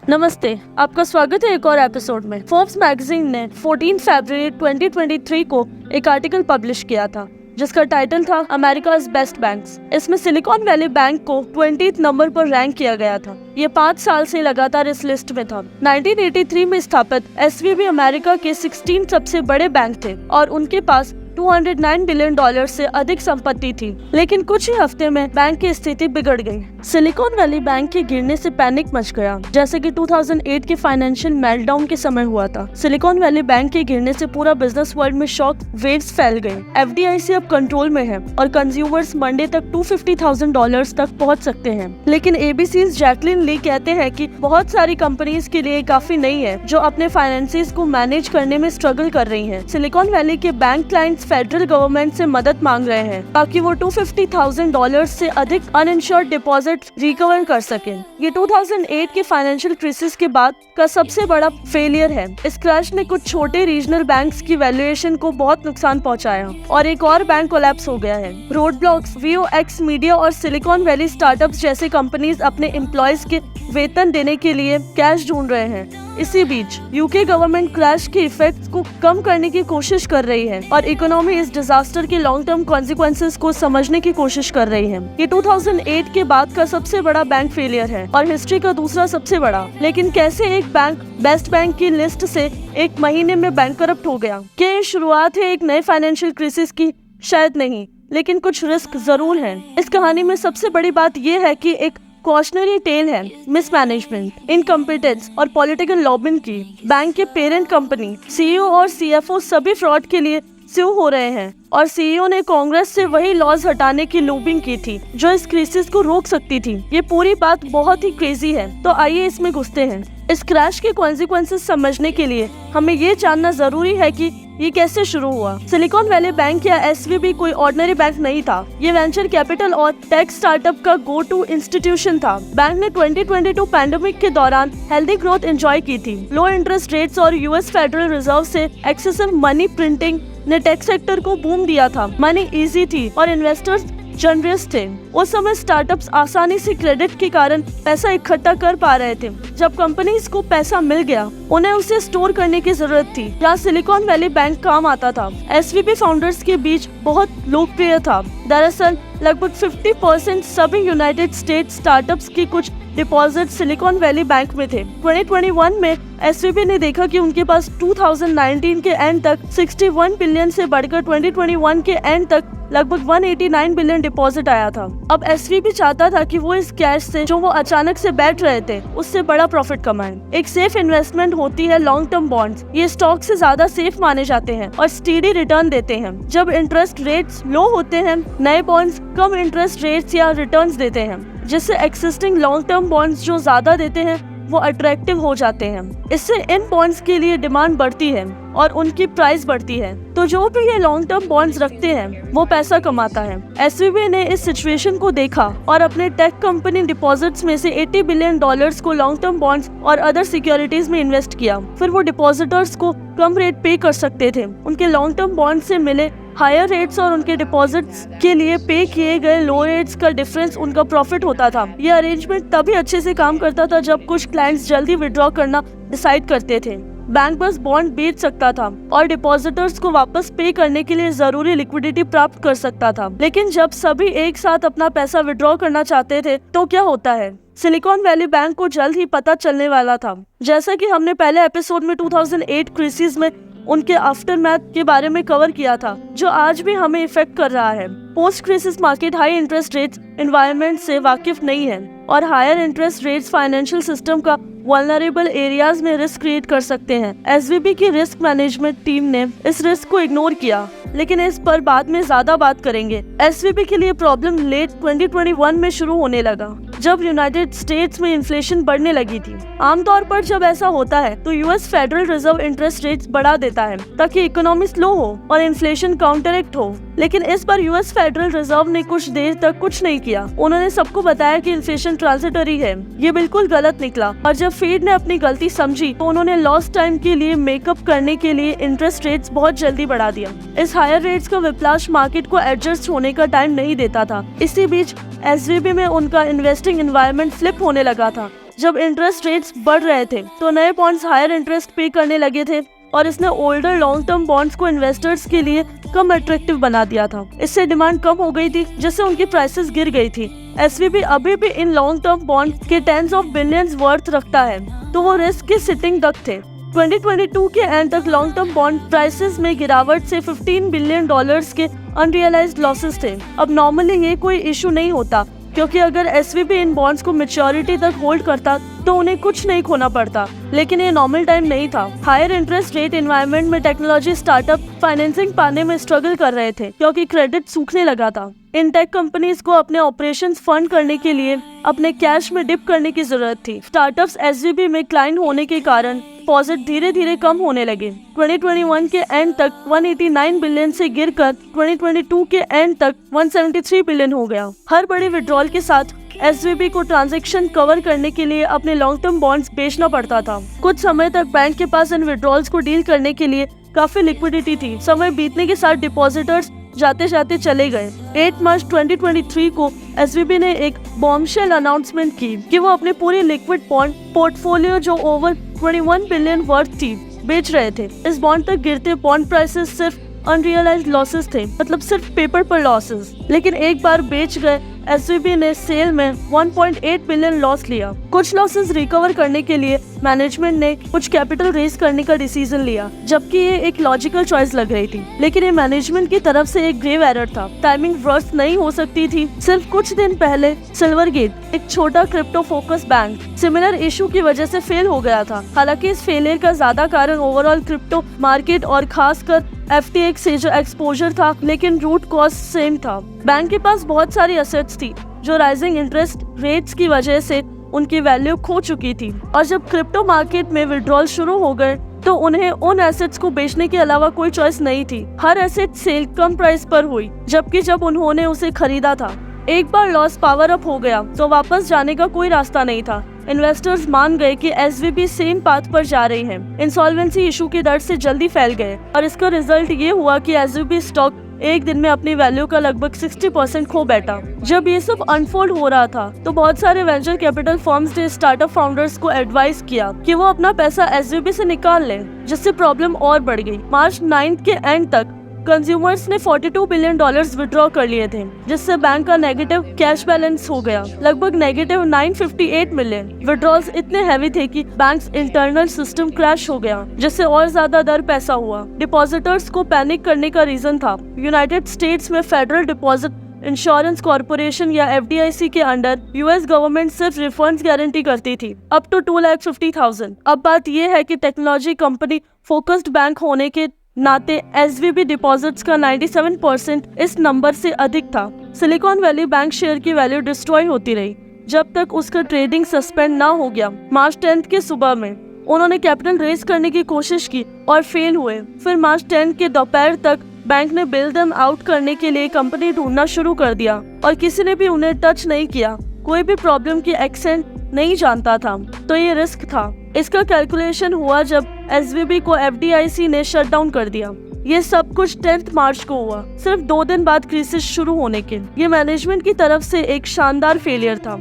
नमस्ते, आपका स्वागत है एक और एपिसोड में। फोर्ब्स मैगजीन ने 14 फरवरी 2023 को एक आर्टिकल पब्लिश किया था जिसका टाइटल था अमेरिकाज बेस्ट बैंक्स। इसमें सिलिकॉन वैली बैंक को 20th नंबर पर रैंक किया गया था। ये 5 साल से लगातार इस लिस्ट में था। 1983 में स्थापित एसवीबी अमेरिका के 16 सबसे बड़े बैंक थे और उनके पास $209 बिलियन से अधिक संपत्ति थी। लेकिन कुछ ही हफ्ते में बैंक की स्थिति बिगड़ गई। सिलिकॉन वैली बैंक के गिरने से पैनिक मच गया, जैसे कि 2008 के फाइनेंशियल मेल्टडाउन के समय हुआ था। सिलिकॉन वैली बैंक के गिरने से पूरा बिजनेस वर्ल्ड में शॉक वेव्स फैल गई। FDIC अब कंट्रोल में है और कंज्यूमर्स मंडे तक $250,000 तक पहुंच सकते हैं। लेकिन ABC's जैकलिन ली कहते हैं कि बहुत सारी कंपनीज के लिए काफी नहीं है जो अपने फाइनेंसेस को मैनेज करने में स्ट्रगल कर रही हैं। सिलिकॉन वैली के बैंक क्लाइंट्स फेडरल गवर्नमेंट से मदद मांग रहे हैं ताकि वो $250,000 से अधिक अनइंश्योर्ड डिपॉजिट रिकवर कर सकें। ये 2008 के फाइनेंशियल क्राइसिस के बाद का सबसे बड़ा फेलियर है। इस क्रैश ने कुछ छोटे रीजनल बैंक्स की वैल्यूएशन को बहुत नुकसान पहुंचाया और एक और बैंक कोलैप्स हो गया है। रोड ब्लॉक्स, VOX मीडिया और सिलिकॉन वैली स्टार्टअप्स जैसे कंपनीज अपने एम्प्लॉयज के वेतन देने के लिए कैश ढूंढ रहे हैं। इसी बीच UK गवर्नमेंट क्रैश के इफेक्ट्स को कम करने की कोशिश कर रही है और इकोनॉमी इस डिजास्टर के लॉन्ग टर्म कॉन्सिक्वेंसेस को समझने की कोशिश कर रही है। ये 2008 के बाद का सबसे बड़ा बैंक फेलियर है और हिस्ट्री का दूसरा सबसे बड़ा। लेकिन कैसे एक बैंक बेस्ट बैंक की लिस्ट से एक महीने में बैंकरप्ट हो गया? क्या ये शुरुआत है एक नए फाइनेंशियल क्राइसिस की? शायद नहीं, लेकिन कुछ रिस्क जरूर हैं। इस कहानी में सबसे बड़ी बात यह है कि एक कॉशनरी टेल है मिसमैनेजमेंट, इनकम्पिटेंस और पॉलिटिकल लॉबिंग की। बैंक के पेरेंट कंपनी, CEO और CFO सभी फ्रॉड के लिए स्यू हो रहे हैं और CEO ने कांग्रेस से वही लॉज हटाने की लॉबिंग की थी जो इस क्राइसिस को रोक सकती थी। ये पूरी बात बहुत ही क्रेजी है, तो आइए इसमें घुसते हैं। इस क्रैश के कॉन्सिक्वेंसेस समझने के लिए हमें ये जानना जरूरी है कि ये कैसे शुरू हुआ। सिलिकॉन वैली बैंक या SVB कोई ऑर्डिनरी बैंक नहीं था। ये वेंचर कैपिटल और टेक स्टार्टअप का गो टू इंस्टीट्यूशन था। बैंक ने 2022 पैंडेमिक के दौरान हेल्दी ग्रोथ एंजॉय की थी। लो इंटरेस्ट रेट्स और US फेडरल रिजर्व से एक्सेसिव मनी प्रिंटिंग ने टेक सेक्टर को बूम दिया था। मनी इजी थी और इन्वेस्टर्स जनरस थे। उस समय स्टार्टअप्स आसानी से क्रेडिट के कारण पैसा इकट्ठा कर पा रहे थे। जब कंपनीज को पैसा मिल गया, उन्हें उसे स्टोर करने की जरूरत थी। यहाँ सिलिकॉन वैली बैंक काम आता था। SVB फाउंडर्स के बीच बहुत लोकप्रिय था। दरअसल लगभग 50% सभी यूनाइटेड स्टेट्स स्टार्टअप्स की कुछ डिपॉजिट सिलिकॉन वैली बैंक में थे। 2021 में SVB ने देखा कि उनके पास 2019 के एंड तक 61 बिलियन से बढ़कर 2021 के एंड तक लगभग 189 बिलियन डिपॉजिट आया था। अब SVB चाहता था कि वो इस कैश से जो वो अचानक से बैठ रहे थे उससे बड़ा प्रॉफिट कमाएं। एक सेफ इन्वेस्टमेंट होती है लॉन्ग टर्म बॉन्ड्स। ये स्टॉक से ज्यादा सेफ माने जाते हैं और स्टेडी रिटर्न देते हैं। जब इंटरेस्ट रेट्स लो होते हैं, नए बॉन्ड्स कम इंटरेस्ट रेट्स या रिटर्न्स देते हैं, जिससे एक्सिस्टिंग लॉन्ग टर्म बॉन्ड्स जो ज्यादा देते हैं वो अट्रैक्टिव हो जाते हैं। इससे इन बॉन्ड्स के लिए डिमांड बढ़ती है और उनकी प्राइस बढ़ती है, तो जो भी ये लॉन्ग टर्म बॉन्ड्स रखते हैं वो पैसा कमाता है। SVB ने इस सिचुएशन को देखा और अपने टेक कंपनी डिपॉजिट्स में से $80 बिलियन को लॉन्ग टर्म बॉन्ड्स और अदर सिक्योरिटीज में इन्वेस्ट किया। फिर वो डिपॉजिटर्स को कम रेट पे कर सकते थे। उनके लॉन्ग टर्म बॉन्ड से मिले हायर रेट्स और उनके डिपॉजिट्स के लिए पे किए गए लो रेट्स का डिफरेंस उनका प्रॉफिट होता था। ये अरेंजमेंट तभी अच्छे से काम करता था जब कुछ क्लाइंट्स जल्दी विड्रॉ करना डिसाइड करते थे। बैंक बस बॉन्ड बेच सकता था और डिपॉजिटर्स को वापस पे करने के लिए जरूरी लिक्विडिटी प्राप्त कर सकता था। लेकिन जब सभी एक साथ अपना पैसा विड्रॉ करना चाहते थे तो क्या होता है? सिलिकॉन वैली बैंक को जल्द ही पता चलने वाला था। जैसा कि हमने पहले एपिसोड में 2008 क्राइसिस में उनके आफ्टरमैथ के बारे में कवर किया था, जो आज भी हमें इफेक्ट कर रहा है। Post crisis market high interest rates environment से वाकिफ नहीं है और higher interest rates financial system का वल्नरेबल एरियाज में रिस्क क्रिएट कर सकते हैं। SVB की रिस्क मैनेजमेंट टीम ने इस रिस्क को इग्नोर किया, लेकिन इस पर बाद में ज्यादा बात करेंगे। SVB के लिए प्रॉब्लम लेट 2021 में शुरू होने लगा, जब यूनाइटेड स्टेट्स में इन्फ्लेशन बढ़ने लगी थी। आमतौर पर जब ऐसा होता है तो US federal reserve interest rates बढ़ा देता है ताकि इकोनॉमी स्लो हो और इन्फ्लेशन काउंटरएक्ट हो। लेकिन इस बार US फेडरल रिजर्व ने कुछ देर तक कुछ नहीं किया। उन्होंने सबको बताया कि इन्फ्लेशन ट्रांजिटरी है। ये बिल्कुल गलत निकला और जब फेड ने अपनी गलती समझी तो उन्होंने लॉस्ट टाइम के लिए मेकअप करने के लिए इंटरेस्ट रेट्स बहुत जल्दी बढ़ा दिया। इस हायर रेट्स का विप्लाश मार्केट को एडजस्ट होने का टाइम नहीं देता था। इसी बीच SVB में उनका इन्वेस्टिंग एनवायरनमेंट फ्लिप होने लगा था। जब इंटरेस्ट रेट्स बढ़ रहे थे तो नए बॉन्ड्स हायर इंटरेस्ट पे करने लगे थे और इसने ओल्डर लॉन्ग टर्म बॉन्ड्स को इन्वेस्टर्स के लिए कम अट्रैक्टिव बना दिया था। इससे डिमांड कम हो गई थी, जिससे उनकी प्राइसेस गिर गई थी। एसवीबी अभी भी इन लॉन्ग टर्म बॉन्ड के टेंस ऑफ बिलियंस वर्थ रखता है, तो वो रिस्क की सिटिंग डक थे। 2022 के एंड तक लॉन्ग टर्म बॉन्ड प्राइसेस में गिरावट से $15 बिलियन के अनरियलाइज्ड लॉसेस थे। अब नॉर्मली ये कोई इशू नहीं होता, क्योंकि अगर एसवीबी इन बॉन्ड्स को मैच्योरिटी तक होल्ड करता तो उन्हें कुछ नहीं खोना पड़ता, लेकिन ये नॉर्मल टाइम नहीं था। हायर इंटरेस्ट रेट एनवायरनमेंट में टेक्नोलॉजी स्टार्टअप फाइनेंसिंग पाने में स्ट्रगल कर रहे थे, क्योंकि क्रेडिट सूखने लगा था। इन टेक कंपनीज को अपने ऑपरेशंस फंड करने के लिए अपने कैश में डिप करने की जरूरत थी। स्टार्टअप्स एसवीबी में क्लाइंट होने के कारण डिपॉजिट धीरे धीरे कम होने लगे। 2021 के एंड तक 189 बिलियन से गिरकर 2022 के एंड तक 173 बिलियन हो गया। हर बड़े विड्रॉल के साथ एसवीबी को ट्रांजैक्शन कवर करने के लिए अपने लॉन्ग टर्म बॉन्ड्स बेचना पड़ता था। कुछ समय तक बैंक के पास इन विड्रॉल्स को डील करने के लिए काफी लिक्विडिटी थी। समय बीतने के साथ डिपॉजिटर्स जाते जाते चले गए। 8 मार्च 2023 को एसवीबी ने एक बॉम्बशेल अनाउंसमेंट की कि वो अपने पूरी लिक्विड बॉन्ड पोर्टफोलियो जो ओवर 21 बिलियन वर्थ थी बेच रहे थे। इस बॉन्ड तक गिरते बॉन्ड प्राइसेस सिर्फ अनरियलाइज्ड लॉसेस थे, मतलब सिर्फ पेपर पर लॉसेस। लेकिन एक बार बेच गए एसवीबी ने सेल में 1.8 बिलियन लॉस लिया। कुछ लॉसेस रिकवर करने के लिए मैनेजमेंट ने कुछ कैपिटल रेज करने का डिसीजन लिया, जबकि ये एक लॉजिकल चॉइस लग रही थी। लेकिन ये मैनेजमेंट की तरफ से एक ग्रेव एरर था। टाइमिंग वर्स्ट नहीं हो सकती थी। सिर्फ कुछ दिन पहले सिल्वरगेट, एक छोटा crypto focus bank, similar issue की वजह से फेल हो गया था। हालांकि इस फेलियर का ज्यादा कारण ओवरऑल क्रिप्टो मार्केट और खासकर FTX से जो एक्सपोजर था, लेकिन रूट कॉज सेम था। बैंक के पास बहुत सारी एसेट्स थी जो राइजिंग इंटरेस्ट रेट्स की वजह से उनकी वैल्यू खो चुकी थी, और जब क्रिप्टो मार्केट में विड्रॉल शुरू हो गए तो उन्हें उन एसेट्स को बेचने के अलावा कोई चॉइस नहीं थी। हर एसेट सेल कम प्राइस पर हुई, जबकि जब उन्होंने उसे खरीदा था। एक बार लॉस पावर अप हो गया तो वापस जाने का कोई रास्ता नहीं था। इन्वेस्टर्स मान गए कि एसवीबी सेम पाथ पर जा रही है। इंसॉल्वेंसी इशू के डर से जल्दी फैल गए, और इसका रिजल्ट ये हुआ कि एसवीबी स्टॉक एक दिन में अपनी वैल्यू का लगभग 60% खो बैठा। जब ये सब अनफोल्ड हो रहा था तो बहुत सारे वेंचर कैपिटल फर्म्स ने स्टार्टअप फाउंडर्स को एडवाइस किया कि वो अपना पैसा एसवीबी से निकाल लें, जिससे प्रॉब्लम और बढ़ गई। मार्च 9 के एंड तक कंज्यूमर्स ने $42 बिलियन विड्रॉ कर लिए थे, जिससे बैंक का नेगेटिव कैश बैलेंस हो गया, लगभग नेगेटिव 958 मिलियन। विड्रॉल्स इतने हैवी थे कि बैंक्स इंटरनल सिस्टम क्रैश हो गया, जिससे और ज्यादा दर पैसा हुआ। डिपॉजिटर्स को पैनिक करने का रीजन था यूनाइटेड स्टेट्स में फेडरल डिपॉजिट इंश्योरेंस कॉर्पोरेशन या FDIC के अंडर US गवर्नमेंट सिर्फ रिफंड्स गारंटी करती थी अप टू 2,50,000। अब बात यह है कि टेक्नोलॉजी कंपनी फोकस्ड बैंक होने के नाते एसवीबी डिपॉजिट्स का 97% इस नंबर से अधिक था। सिलिकॉन वैली बैंक शेयर की वैल्यू डिस्ट्रॉय होती रही जब तक उसका ट्रेडिंग सस्पेंड ना हो गया। मार्च 10 के सुबह में उन्होंने कैपिटल रेज करने की कोशिश की और फेल हुए। फिर मार्च 10 के दोपहर तक बैंक ने बिल देम आउट करने के लिए कंपनी ढूंढना शुरू कर दिया, और किसी ने भी उन्हें टच नहीं किया। कोई भी प्रॉब्लम की एक्सटेंट नहीं जानता था, तो ये रिस्क था। इसका कैलकुलेशन हुआ जब एसवीबी को FDIC ने शट डाउन कर दिया। ये सब कुछ 10 मार्च को हुआ, सिर्फ 2 दिन बाद क्राइसिस शुरू होने के। ये मैनेजमेंट की तरफ से एक शानदार फेलियर था।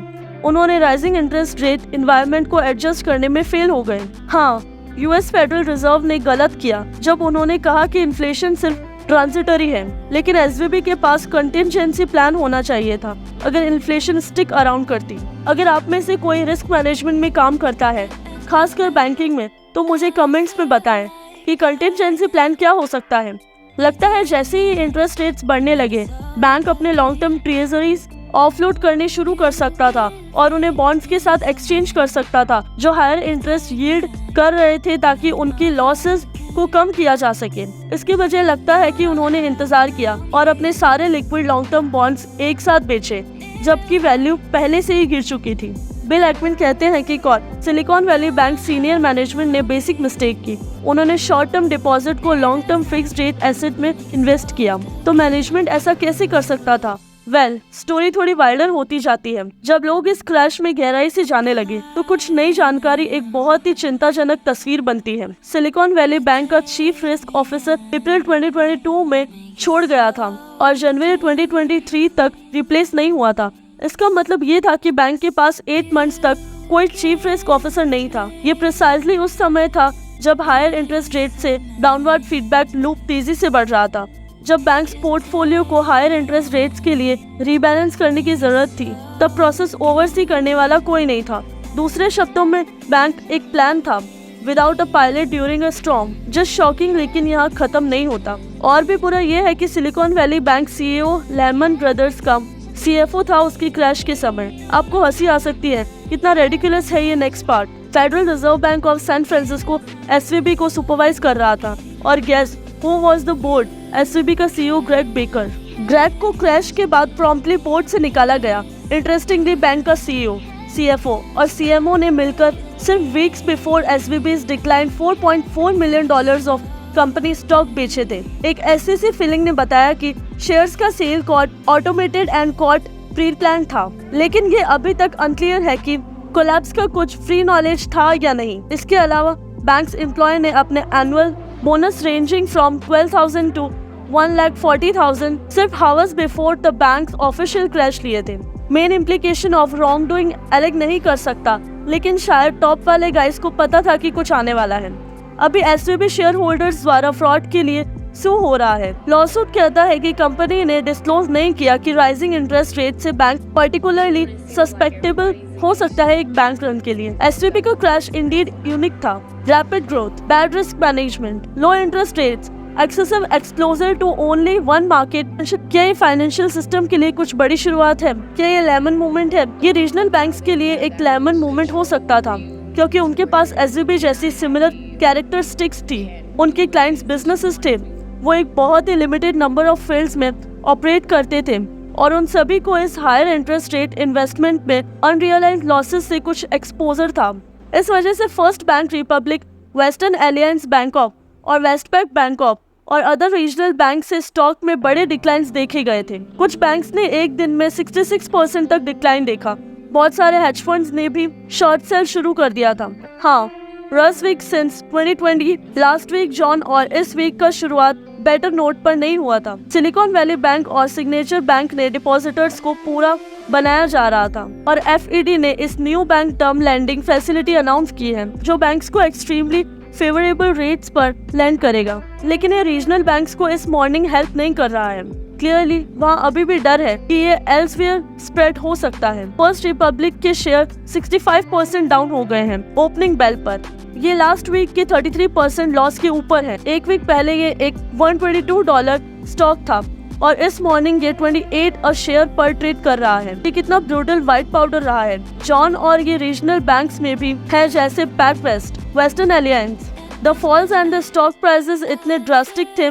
उन्होंने राइजिंग इंटरेस्ट रेट एनवायरनमेंट को एडजस्ट करने में फेल हो गए। हाँ, US फेडरल रिजर्व ने गलत किया जब उन्होंने कहा कि इन्फ्लेशन सिर्फ ट्रांजिटरी है, लेकिन एसवीबी के पास कंटिजेंसी प्लान होना चाहिए था अगर इन्फ्लेशन स्टिक अराउंड करती। अगर आप में से कोई रिस्क मैनेजमेंट में काम करता है, खासकर बैंकिंग में, तो मुझे कमेंट्स में बताएं कि कंटिजेंसी प्लान क्या हो सकता है। लगता है जैसे ही इंटरेस्ट रेट्स बढ़ने लगे, बैंक अपने लॉन्ग टर्म ट्रेजरीज ऑफलोड करने शुरू कर सकता था और उन्हें बॉन्ड्स के साथ एक्सचेंज कर सकता था जो हायर इंटरेस्ट यील्ड कर रहे थे, ताकि उनकी लॉसेस को कम किया जा सके। इसके बजाय लगता है कि उन्होंने इंतजार किया और अपने सारे लिक्विड लॉन्ग टर्म बॉन्ड्स एक साथ बेचे, जबकि वैल्यू पहले से ही गिर चुकी थी। बिल एक्विन कहते हैं कि silicon valley bank senior management ने बेसिक मिस्टेक की। उन्होंने शॉर्ट टर्म डिपॉजिट को long term fixed rate asset में इन्वेस्ट किया। तो मैनेजमेंट ऐसा कैसे कर सकता था? स्टोरी थोड़ी वाइडर होती जाती है। जब लोग इस क्रैश में गहराई से जाने लगे तो कुछ नई जानकारी एक बहुत ही चिंताजनक तस्वीर बनती है। सिलिकॉन वैली बैंक का चीफ रिस्क ऑफिसर अप्रैल 2022 में छोड़ गया था और जनवरी 2023 तक रिप्लेस नहीं हुआ था। इसका मतलब ये था कि बैंक के पास 8 मंथ्स तक कोई चीफ रिस्क ऑफिसर नहीं था। ये प्रिसाइजली उस समय था जब हायर इंटरेस्ट रेट से डाउनवर्ड फीडबैक लूप तेजी से बढ़ रहा था, जब बैंक्स पोर्टफोलियो को हायर इंटरेस्ट रेट्स के लिए रीबैलेंस करने की जरूरत थी। तब प्रोसेस ओवरसी करने वाला कोई नहीं था। दूसरे शब्दों में बैंक एक प्लान था without a pilot during a storm. Just shocking, लेकिन यहाँ खत्म नहीं होता। और भी बुरा यह है कि silicon valley bank CEO Lehman Brothers का सीएफओ था उसकी क्रैश के समय। आपको हंसी आ सकती है, कितना रेडिकुलस है ये next part. Federal Reserve Bank of San Francisco SVB को सुपरवाइज कर रहा था और guess who was the board? SVB का सीईओ ग्रेग बेकर। ग्रेग को क्रैश के बाद प्रॉम्प्टली बोर्ड से निकाला गया। इंटरेस्टिंगली बैंक का सीईओ, सीएफओ और सीएमओ ने मिलकर सिर्फ weeks before SVB's decline $4.4 million of company stock बेचे थे। एक एसईसी फीलिंग ने बताया कि शेयर्स का sale quote automated and quote pre plan था, लेकिन ये अभी तक अनक्लियर है कि कोलैप्स का कुछ फ्री नॉलेज था या नहीं। इसके अलावा बैंक्स एम्प्लॉय ने अपने annual bonus ranging from 12,000 to 1,40,000 सिर्फ hours before the bank official crash लिए थे। Main implication of wrong doing अलग नहीं कर सकता, लेकिन शायद टॉप वाले गाइस को पता था कि कुछ आने वाला है। अभी एसवीबी शेयर होल्डर्स द्वारा फ्रॉड के लिए सू हो रहा है। लॉसूट कहता है कि कंपनी ने डिस्क्लोज नहीं किया कि राइजिंग इंटरेस्ट रेट से बैंक पर्टिकुलरली सस्पेक्टेबल हो सकता है एक बैंक रन के लिए। एसवीबी का क्रैश इंडीड यूनिक था। Rapid growth, bad risk management, low interest rates, excessive exposure to only one market. क्या ये फाइनेंशियल सिस्टम के लिए कुछ बड़ी शुरुआत है? क्या ये लेमन मूवमेंट है? ये रीजनल बैंक्स के लिए एक लेमन मूवमेंट हो सकता था, क्योंकि उनके पास एसवीबी जैसी सिमिलर कैरेक्टरिस्टिक्स थी। उनके क्लाइंट्स बिजनेसेस थे, वो एक बहुत ही लिमिटेड नंबर ऑफ फील्ड्स में ऑपरेट करते थे और उन सभी को इस हायर इंटरेस्ट रेट इन्वेस्टमेंट में अनरियलाइज्ड लॉसेस से कुछ एक्सपोजर था। इस वजह से first bank Republic, western aliens Bangkok और वेस्टपैक बैंकॉक और अदर रीजनल बैंक से स्टॉक में बड़े डिक्लाइंस देखे गए थे। कुछ बैंक्स ने एक दिन में 66% तक डिक्लाइन देखा। बहुत सारे हेज फंड्स ने भी शॉर्ट सेल शुरू कर दिया था। हाँ, रस week since 2020, last week John और इस वीक का शुरुआत बेटर नोट पर नहीं हुआ था। सिलिकॉन वैली बैंक और सिग्नेचर बैंक ने डिपॉजिटर्स को पूरा बनाया जा रहा था और एफईडी ने इस new bank term lending facility announce की है, जो बैंक्स को एक्सट्रीमली फेवरेबल रेट्स पर लैंड करेगा। लेकिन ये रीजनल बैंक्स को इस मॉर्निंग हेल्प नहीं कर रहा है। क्लियरली वहाँ अभी भी डर है कि ये एल्सवेयर स्प्रेड हो सकता है। फर्स्ट रिपब्लिक के शेयर 65% डाउन हो गए हैं ओपनिंग बेल पर। ये लास्ट वीक के 33% लॉस के ऊपर है। एक वीक पहले ये एक $122 स्टॉक था और इस मॉर्निंग ये 28 अ शेयर पर ट्रेड कर रहा है। ये कितना ब्रूटल व्हाइट पाउडर रहा है। जॉन और ये रीजनल बैंक्स में भी है, जैसे PacWest, western alliance. The falls and the stock prices इतने ड्रास्टिक थे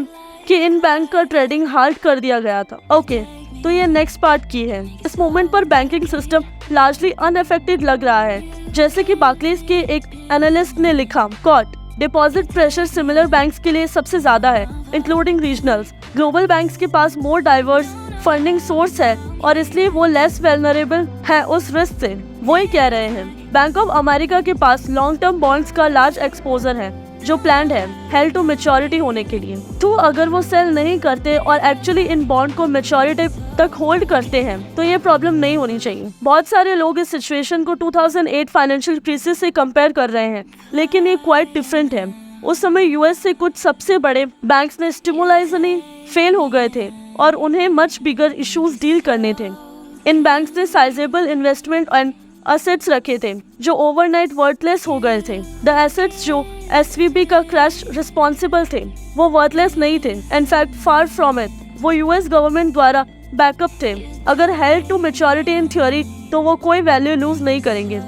कि इन बैंक का ट्रेडिंग हार्ड कर दिया गया था। ओके, तो ये नेक्स्ट पार्ट की है। इस मोमेंट पर बैंकिंग सिस्टम लार्जली अनअफेक्टेड लग रहा है। जैसे कि बार्कलेज के एक एनालिस्ट ने लिखा, quote deposit pressure similar banks के लिए सबसे ज्यादा है, इंक्लूडिंग रीजनल्स। ग्लोबल बैंक्स के पास मोर डाइवर्स फंडिंग सोर्स है और इसलिए वो लेस वेलनरेबल है उस रिस्क से। वो ही कह रहे हैं। बैंक ऑफ अमेरिका के पास लॉन्ग टर्म बॉन्ड्स का लार्ज एक्सपोजर है जो प्लान्ड है हेल्ड टू मैच्योरिटी होने के लिए। तो अगर वो सेल नहीं करते और एक्चुअली इन बॉन्ड को मैच्योरिटी तक होल्ड करते हैं तो ये प्रॉब्लम नहीं होनी चाहिए। बहुत सारे लोग इस सिचुएशन को 2008 फाइनेंशियल क्राइसिस से कंपेयर कर रहे हैं, लेकिन ये क्वाइट डिफरेंट है। उस समय यूएस से कुछ सबसे बड़े बैंक्स ने स्टिमुलाइजली फेल हो गए थे और उन्हें मच बिगर इश्यूज डील करने थे। इन बैंक्स ने साइजेबल इन्वेस्टमेंट एंड एसेट्स रखे थे जो ओवरनाइट वर्थलेस हो गए थे। द एसेट्स जो एसवीबी का क्रैश रिस्पॉन्सिबल थे वो वर्थलेस नहीं थे, इनफैक्ट फार फ्रॉम इट। वो यूएस गवर्नमेंट द्वारा बैकअप थे। अगर held to maturity in theory तो वो कोई वैल्यू लूज नहीं करेंगे।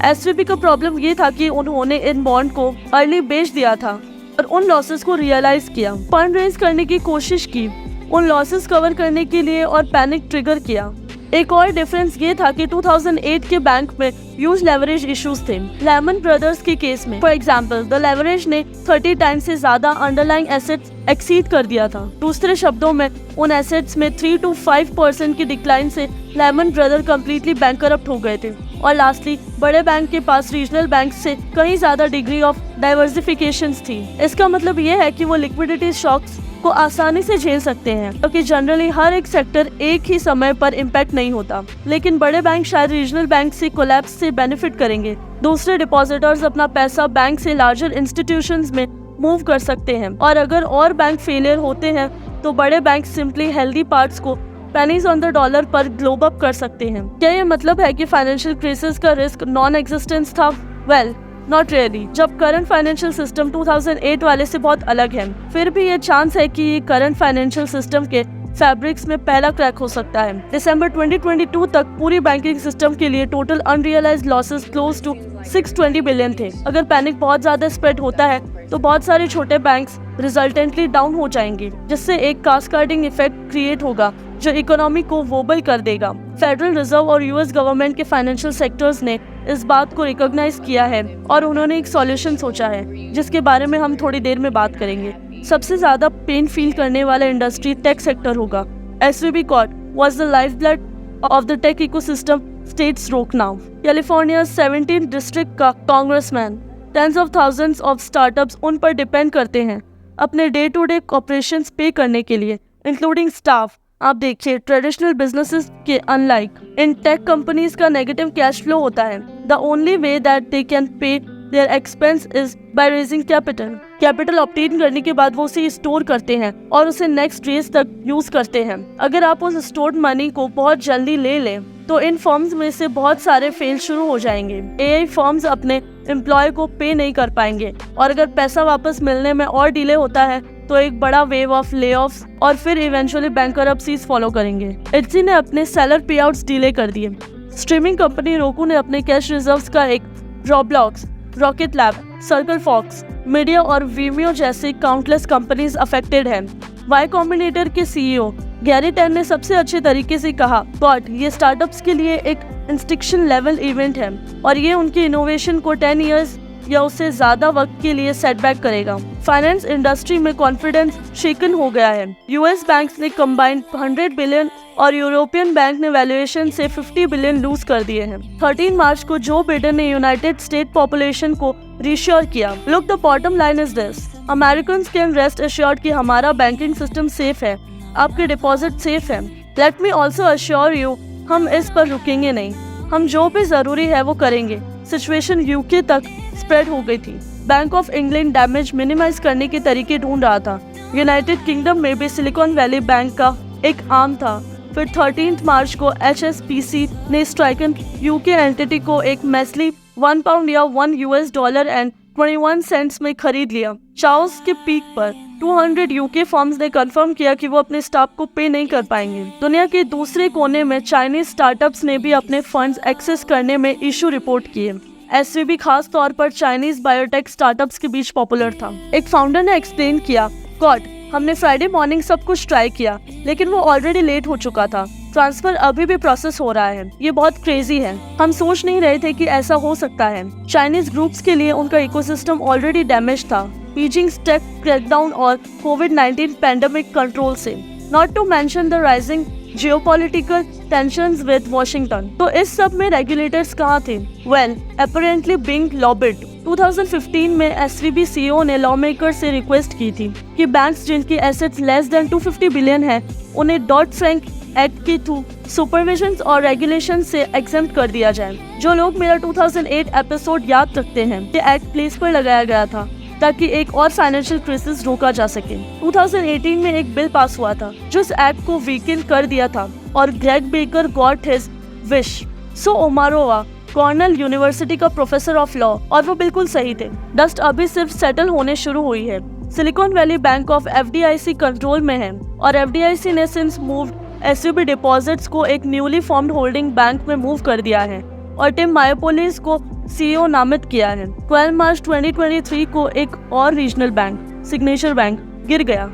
एसवीबी का प्रॉब्लम ये था कि उन्होंने इन बॉन्ड को अर्ली बेच दिया था और उन लॉसेस को रियलाइज किया, फंड रेज करने की कोशिश की, उन लॉसेस कवर करने के लिए और पैनिक ट्रिगर किया। एक और डिफरेंस ये था कि 2008 के बैंक में ह्यूज लेवरेज इश्यूज थे। लेमन ब्रदर्स के केस में फॉर एग्जांपल द लेवरेज ने 30 टाइम्स से ज्यादा अंडरलाइंग एसेट्स एक्सीड कर दिया था। दूसरे शब्दों में उन एसेट्स में 3 to 5% की डिक्लाइन से लेमन ब्रदर कम्प्लीटली बैंकरप्ट हो गए थे। और लास्टली बड़े बैंक के पास रीजनल बैंक से कहीं ज्यादा डिग्री ऑफ डाइवर्सिफिकेशन थी। इसका मतलब ये है कि वो लिक्विडिटी शॉक्स को आसानी से झेल सकते हैं, क्योंकि जनरली हर एक सेक्टर एक ही समय पर इम्पैक्ट नहीं होता। लेकिन बड़े बैंक शायद रीजनल बैंक से कोलैप्स से बेनिफिट करेंगे। दूसरे डिपॉजिटर्स अपना पैसा बैंक से लार्जर इंस्टीट्यूशंस में मूव कर सकते हैं, और अगर और बैंक फेलियर होते हैं तो बड़े बैंक सिंपली हेल्दी पार्ट्स को पेनीज ऑन द डॉलर पर ग्लोब अप कर सकते हैं। क्या ये मतलब है कि फाइनेंशियल क्राइसिस का रिस्क नॉन एग्जिस्टेंस था? Well, not really. जब करंट फाइनेंशियल सिस्टम 2008 वाले से बहुत अलग है, फिर भी ये चांस है कि ये करंट फाइनेंशियल सिस्टम के फैब्रिक्स में पहला क्रैक हो सकता है। दिसंबर 2022 तक पूरी बैंकिंग सिस्टम के लिए total unrealised losses close to 620 billion थे। अगर पैनिक बहुत ज्यादा स्प्रेड होता है तो बहुत सारे छोटे बैंक्स रिजल्टेंटली डाउन हो जाएंगे, जिससे एक कास्केडिंग इफेक्ट क्रिएट होगा जो इकोनॉमी को वोबल कर देगा। फेडरल रिजर्व और यूएस गवर्नमेंट के फाइनेंशियल सेक्टर्स ने इस बात को रिकॉग्नाइज किया है और उन्होंने एक सॉल्यूशन सोचा है, जिसके बारे में हम थोड़ी देर में बात करेंगे। सबसे ज्यादा पेन फील करने वाला इंडस्ट्री टेक सेक्टर होगा। SVB Corp was the lifeblood of the tech ecosystem, states Roque now। California 17 district का congressman tens of thousands of startups उन पर डिपेंड करते हैं अपने डे टू डे ऑपरेशंस पे करने के लिए, इंक्लूडिंग स्टाफ। आप देखिए, ट्रेडिशनल बिजनेसेस के अनलाइक इन टेक कंपनीज का नेगेटिव कैश फ्लो होता है। The only way that they can pay their expense is by raising capital obtain करने के बाद वो उसे स्टोर करते हैं और उसे नेक्स्ट रेस तक यूज करते हैं। अगर आप उस स्टोर्ड मनी को बहुत जल्दी ले लें तो इन फर्म्स में से बहुत सारे फेल शुरू हो जाएंगे। AI फर्म्स अपने एम्प्लॉय को पे नहीं कर पाएंगे, और अगर पैसा वापस मिलने में और डिले होता है तो एक बड़ा वेव ऑफ लेऑफ्स और फिर इवेंचुअली बैंकरप्सीज फॉलो करेंगे। Etsy ने अपने सेलर पे आउट्स डिले कर दिए। स्ट्रीमिंग कंपनी रोकू ने अपने कैश रिजर्व्स का एक Roblox, Rocket Lab, Circle Fox, Media और वीमियो जैसे काउंटलेस कंपनीज अफेक्टेड हैं। वाई कॉम्बिनेटर के CEO गैरी टेन ने सबसे अच्छे तरीके से कहा, गॉड, ये स्टार्टअप्स के लिए एक इंस्टिक्शन लेवल इवेंट है और ये उनके इनोवेशन को 10 इयर्स या उससे ज्यादा वक्त के लिए सेटबैक करेगा। फाइनेंस इंडस्ट्री में कॉन्फिडेंस शेकन हो गया है। यूएस बैंक्स ने कंबाइंड 100 बिलियन और यूरोपियन बैंक ने वैल्यूएशन से 50 बिलियन लूज कर दिए हैं। 13 मार्च को जो बिडेन ने यूनाइटेड स्टेट पॉपुलेशन को रिश्योर किया। Look, the bottom line is this, Americans can rest assured कि हमारा बैंकिंग सिस्टम सेफ है, आपके डिपॉजिट सेफ है। Let me also assure you, हम इस पर रुकेंगे नहीं, हम जो भी जरूरी है वो करेंगे। सिचुएशन यूके तक स्प्रेड हो गई थी। Bank of England damage minimise करने के तरीके ढूंढ रहा था। यूनाइटेड किंगडम में भी सिलिकॉन वैली बैंक का एक आर्म था। फिर 13 मार्च को HSBC ने स्ट्राइकन यूके एंटिटी को एक मेस्ली £1 या $1 एंड 21 सेंट्स में खरीद लिया। चार्ल्स के पीक पर 200 यूके फर्म्स ने कंफर्म किया कि वो अपने स्टाफ को पे नहीं कर पाएंगे। दुनिया के दूसरे कोने में चाइनीज स्टार्टअप्स ने भी अपने फंड्स एक्सेस करने में इशू रिपोर्ट किए। SVB खास तौर पर चाइनीज बायोटेक स्टार्टअप्स के बीच पॉपुलर था। एक फाउंडर ने एक्सप्लेन किया, गॉड, हमने फ्राइडे मॉर्निंग सब कुछ ट्राई किया, लेकिन वो ऑलरेडी लेट हो चुका था। ट्रांसफर अभी भी प्रोसेस हो रहा है। ये बहुत क्रेजी है। हम सोच नहीं रहे थे कि ऐसा हो सकता है। चाइनीज ग्रुप्स के लिए उनका इकोसिस्टम ऑलरेडी डैमेज था, बीजिंग टेक क्रैकडाउन और कोविड-19 पैंडेमिक कंट्रोल से, not to mention the rising geopolitical tensions with Washington. तो इस सब में रेगुलेटर्स कहाँ थे? Well, apparently being लॉबिड। 2015 में SVB CEO ने लॉ मेकर से रिक्वेस्ट की थी कि बैंक्स जिनकी एसेट्स लेस देन 250 बिलियन है उन्हें डॉट-फ्रैंक एक्ट के थ्रू सुपरविजन और रेगुलेशन से एग्जेम्प्ट कर दिया जाए। जो लोग मेरा 2008 एपिसोड याद रखते हैं, ये एक्ट प्लेस पर लगाया गया था ताकि एक और फाइनेंशियल क्राइसिस रोका जा सके। 2018 में एक बिल पास हुआ था जो इस एक्ट को वीकेंड कर दिया था और Greg Baker got his wish. So Omarova Cornell University का प्रोफेसर ऑफ लॉ, और वो बिल्कुल सही थे। डस्ट अभी सिर्फ सेटल होने शुरू हुई है। Silicon valley bank of FDIC control में है और FDIC ने सिंस मूव्ड SVB डिपॉजिट्स को एक न्यूली फॉर्म्ड होल्डिंग बैंक में मूव कर दिया है और टिम मायोपोलिस को CEO नामित किया है। 12 मार्च 2023 को एक और रीजनल बैंक, सिग्नेचर बैंक, गिर गया।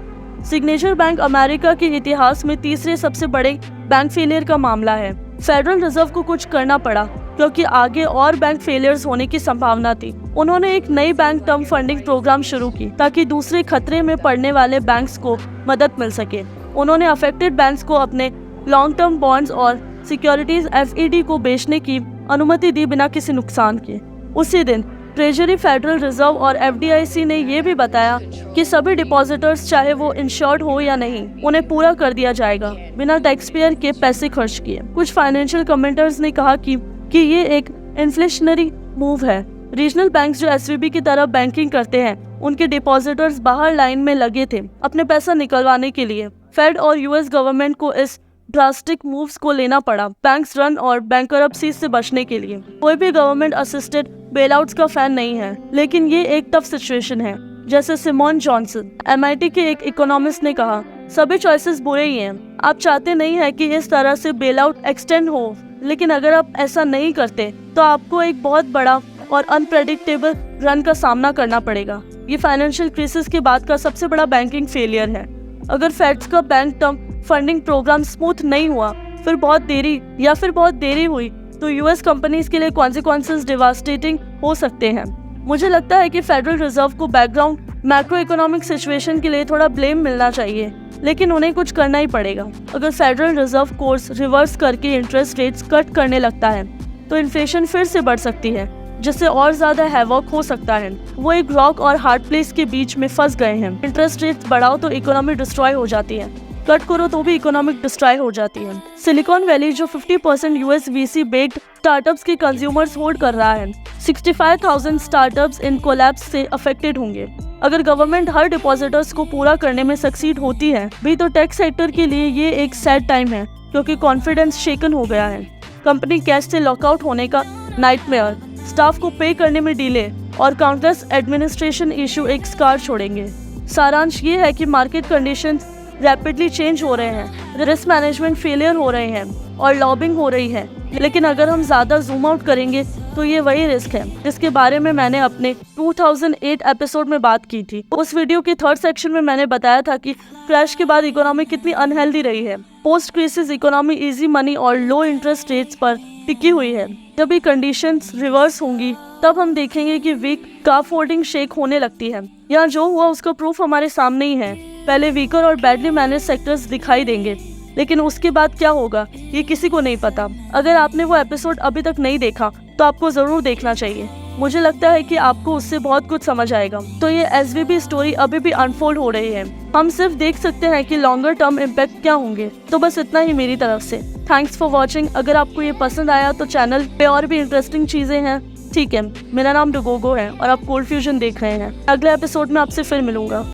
सिग्नेचर बैंक अमेरिका के इतिहास में तीसरे सबसे बड़े बैंक फेलियर का मामला है। फेडरल रिजर्व को कुछ करना पड़ा क्योंकि आगे और बैंक फेलियर्स होने की संभावना थी। उन्होंने एक नई बैंक टर्म फंडिंग प्रोग्राम शुरू की ताकि दूसरे खतरे में पड़ने वाले बैंक्स को मदद मिल सके। उन्होंने अफेक्टेड बैंक्स को अपने लॉन्ग टर्म बॉन्ड्स और सिक्योरिटीज FED को बेचने की अनुमति दी बिना किसी नुकसान के। उसी दिन ट्रेजरी, फेडरल रिजर्व और FDIC ने ये भी बताया कि सभी डिपॉजिटर्स, चाहे वो इंश्योर्ड हो या नहीं, उन्हें पूरा कर दिया जाएगा बिना टैक्सपेयर के पैसे खर्च किए। कुछ फाइनेंशियल कमेंटर्स ने कहा कि ये एक इन्फ्लेशनरी मूव है। रीजनल बैंक्स जो SVB की तरह बैंकिंग करते हैं, उनके डिपॉजिटर्स बाहर लाइन में लगे थे अपने पैसा निकलवाने के लिए। फेड और US गवर्नमेंट को इस ड्रास्टिक मूव्स को लेना पड़ा बैंक्स रन और बैंकरप्सी से बचने के लिए। कोई भी गवर्नमेंट असिस्टेड बेलआउट्स का फैन नहीं है, लेकिन ये एक टफ सिचुएशन है। जैसे सिमोन जॉनसन, MIT के एक इकोनॉमिस्ट ने कहा, सभी चॉइसेस बुरे ही हैं। आप चाहते नहीं है कि इस तरह से बेलआउट एक्सटेंड हो, लेकिन अगर आप ऐसा नहीं करते तो आपको एक बहुत बड़ा और अनप्रेडिक्टेबल रन का सामना करना पड़ेगा। ये फाइनेंशियल क्राइसिस के बाद का सबसे बड़ा बैंकिंग फेलियर है। अगर फेड्स का bank term funding programme smooth नहीं हुआ, फिर बहुत देरी हुई, तो US कंपनीज के लिए कॉन्सिक्वेंसेस डिवास्टेटिंग हो सकते हैं। मुझे लगता है कि फेडरल रिजर्व को बैकग्राउंड मैक्रो इकोनॉमिक सिचुएशन के लिए थोड़ा ब्लेम मिलना चाहिए, लेकिन उन्हें कुछ करना ही पड़ेगा। अगर फेडरल रिजर्व कोर्स रिवर्स करके इंटरेस्ट रेट्स कट करने लगता है, तो इन्फ्लेशन फिर से बढ़ सकती है, जिससे और ज्यादा हैवॉक हो सकता है। वो एक रॉक और हार्ड प्लेस के बीच में फंस गए हैं। इंटरेस्ट रेट्स बढ़ाओ तो इकोनॉमी डिस्ट्रॉय हो जाती है, कट करो तो भी इकोनॉमिक डिस्ट्रॉय हो जाती है। सिलिकॉन वैली जो 50% US VC बेस्ड स्टार्टअप्स के कंज्यूमर्स होल्ड कर रहा है, 65,000 स्टार्टअप्स इन कोलैप्स से अफेक्टेड होंगे। अगर गवर्नमेंट हर डिपॉजिटर्स को पूरा करने में सक्सीड होती है भी, तो टेक सेक्टर के लिए ये एक सैड टाइम है, क्योंकि कॉन्फिडेंस शेकन हो गया है। कंपनी कैश से लॉकआउट होने का नाइटमेयर, स्टाफ को पे करने में डिले और काउंटलेस एडमिनिस्ट्रेशन इशू एक स्कार छोड़ेंगे। सारांश ये है कि मार्केट कंडीशंस रैपिडली चेंज हो रहे हैं, रिस्क मैनेजमेंट फेलियर हो रहे हैं और लॉबिंग हो रही है। लेकिन अगर हम ज़्यादा जूम आउट करेंगे तो ये वही रिस्क है जिसके बारे में मैंने अपने 2008 एपिसोड में बात की थी। उस वीडियो के थर्ड सेक्शन में मैंने बताया था कि क्रैश के बाद इकोनॉमी कितनी अनहेल्दी रही है। Post crisis economy easy money और लो इंटरेस्ट रेट्स पर टिकी हुई है। जब ये कंडीशंस रिवर्स होंगी, तब हम देखेंगे कि वीक काफ होल्डिंग शेक होने लगती है। यहाँ जो हुआ उसका प्रूफ हमारे सामने ही है। पहले वीकर और बैडली मैनेज सेक्टर्स दिखाई देंगे, लेकिन उसके बाद क्या होगा ये किसी को नहीं पता। अगर आपने वो एपिसोड अभी तक नहीं देखा तो आपको जरूर देखना चाहिए। मुझे लगता है कि आपको उससे बहुत कुछ समझ आएगा। तो ये SVB स्टोरी अभी भी अनफोल्ड हो रही है। हम सिर्फ देख सकते हैं कि लॉन्गर टर्म इम्पैक्ट क्या होंगे। तो बस इतना ही मेरी तरफ से। Thanks for watching. अगर आपको ये पसंद आया तो चैनल पे और भी इंटरेस्टिंग चीजें हैं। ठीक है, मेरा नाम डुगोगो है और आप कोल्ड फ्यूजन देख रहे हैं। अगले एपिसोड में आपसे फिर मिलूंगा।